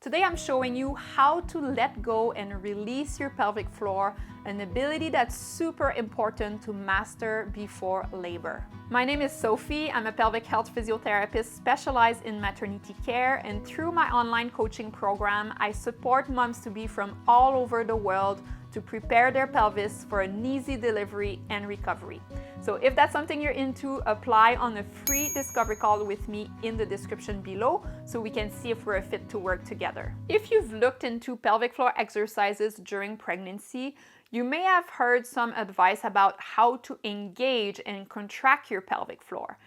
Today I'm showing you how to let go and release your pelvic floor, an ability that's super important to master before labor. My name is Sophie. I'm a pelvic health physiotherapist specialized in maternity care, and through my online coaching program, I support moms-to-be from all over the world to prepare their pelvis for an easy delivery and recovery. So if that's something you're into, apply on a free discovery call with me in the description below so we can see if we're a fit to work together. If you've looked into pelvic floor exercises during pregnancy, you may have heard some advice about how to engage and contract your pelvic floor.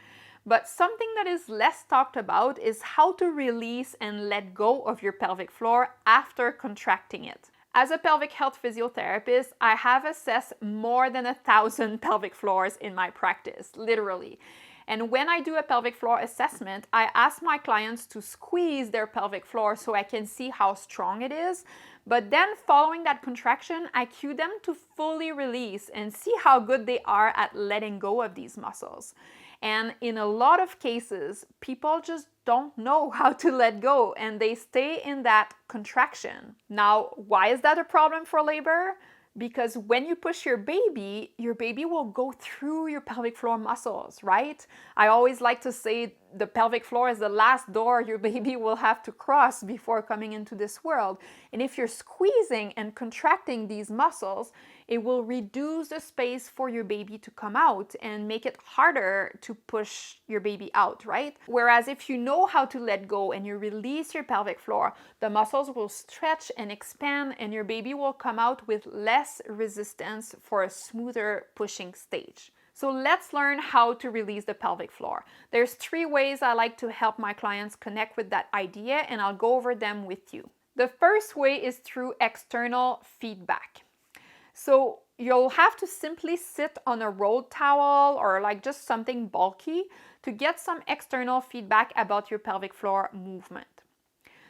But something that is less talked about is how to release and let go of your pelvic floor after contracting it. As a pelvic health physiotherapist, I have assessed more than 1,000 pelvic floors in my practice, literally. And when I do a pelvic floor assessment, I ask my clients to squeeze their pelvic floor so I can see how strong it is. But then following that contraction, I cue them to fully release and see how good they are at letting go of these muscles. And in a lot of cases, people just don't know how to let go and they stay in that contraction. Now, why is that a problem for labor? Because when you push your baby will go through your pelvic floor muscles, right? I always like to say the pelvic floor is the last door your baby will have to cross before coming into this world. And if you're squeezing and contracting these muscles, it will reduce the space for your baby to come out and make it harder to push your baby out, right? Whereas if you know how to let go and you release your pelvic floor, the muscles will stretch and expand and your baby will come out with less resistance for a smoother pushing stage. So let's learn how to release the pelvic floor. There's 3 ways I like to help my clients connect with that idea, and I'll go over them with you. The first way is through external feedback. So you'll have to simply sit on a rolled towel or like just something bulky to get some external feedback about your pelvic floor movement.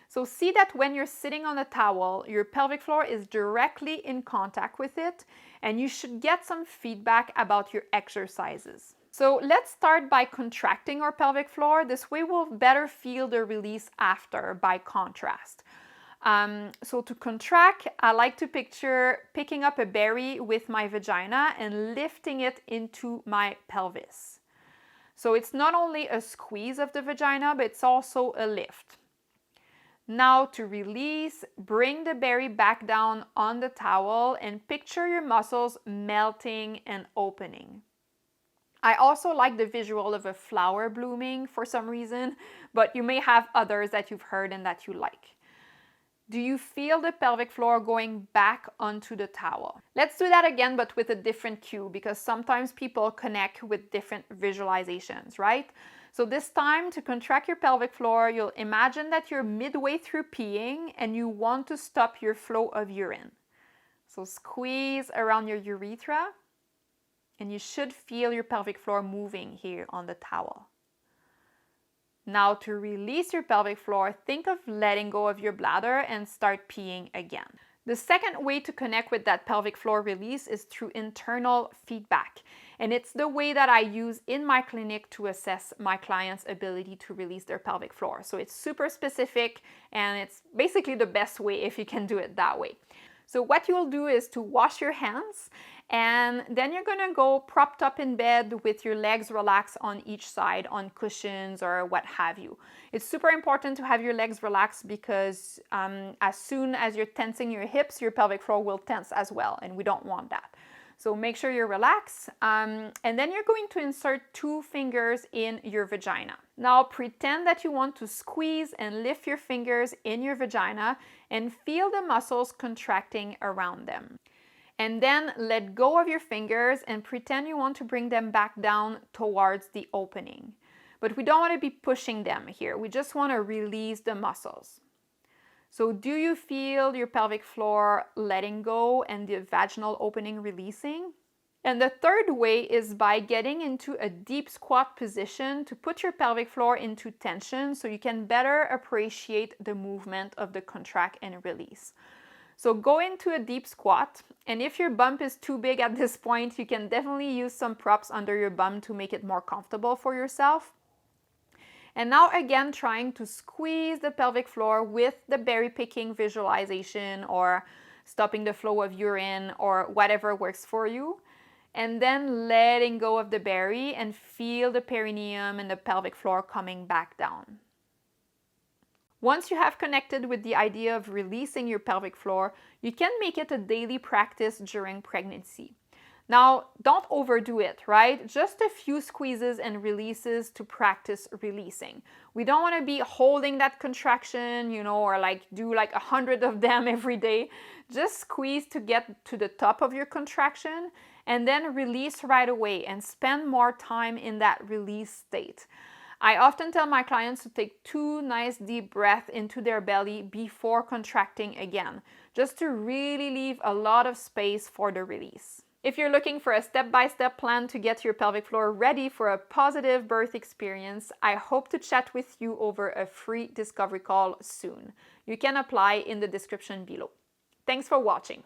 So see that when you're sitting on a towel, your pelvic floor is directly in contact with it, and you should get some feedback about your exercises. So let's start by contracting our pelvic floor. This way we'll better feel the release after by contrast. So to contract, I like to picture picking up a berry with my vagina and lifting it into my pelvis. So it's not only a squeeze of the vagina, but it's also a lift. Now to release, bring the berry back down on the towel and picture your muscles melting and opening. I also like the visual of a flower blooming for some reason, but you may have others that you've heard and that you like. Do you feel the pelvic floor going back onto the towel? Let's do that again, but with a different cue, because sometimes people connect with different visualizations, right? So this time, to contract your pelvic floor, you'll imagine that you're midway through peeing and you want to stop your flow of urine. So squeeze around your urethra and you should feel your pelvic floor moving here on the towel. Now to release your pelvic floor, think of letting go of your bladder and start peeing again. The second way to connect with that pelvic floor release is through internal feedback. And it's the way that I use in my clinic to assess my clients' ability to release their pelvic floor. So it's super specific and it's basically the best way if you can do it that way. So what you'll do is to wash your hands, and then you're gonna go propped up in bed with your legs relaxed on each side on cushions or what have you. It's super important to have your legs relaxed because as soon as you're tensing your hips, your pelvic floor will tense as well, and we don't want that. So make sure you're relaxed, and then you're going to insert 2 fingers in your vagina. Now pretend that you want to squeeze and lift your fingers in your vagina and feel the muscles contracting around them. And then let go of your fingers and pretend you want to bring them back down towards the opening. But we don't want to be pushing them here. We just want to release the muscles. So do you feel your pelvic floor letting go and the vaginal opening releasing? And the third way is by getting into a deep squat position to put your pelvic floor into tension so you can better appreciate the movement of the contract and release. So go into a deep squat, and if your bump is too big at this point, you can definitely use some props under your bum to make it more comfortable for yourself. And now again, trying to squeeze the pelvic floor with the berry picking visualization or stopping the flow of urine or whatever works for you. And then letting go of the berry and feel the perineum and the pelvic floor coming back down. Once you have connected with the idea of releasing your pelvic floor, you can make it a daily practice during pregnancy. Now, don't overdo it, right? Just a few squeezes and releases to practice releasing. We don't want to be holding that contraction, or do 100 of them every day. Just squeeze to get to the top of your contraction and then release right away and spend more time in that release state. I often tell my clients to take 2 nice deep breaths into their belly before contracting again, just to really leave a lot of space for the release. If you're looking for a step-by-step plan to get your pelvic floor ready for a positive birth experience, I hope to chat with you over a free discovery call soon. You can apply in the description below. Thanks for watching.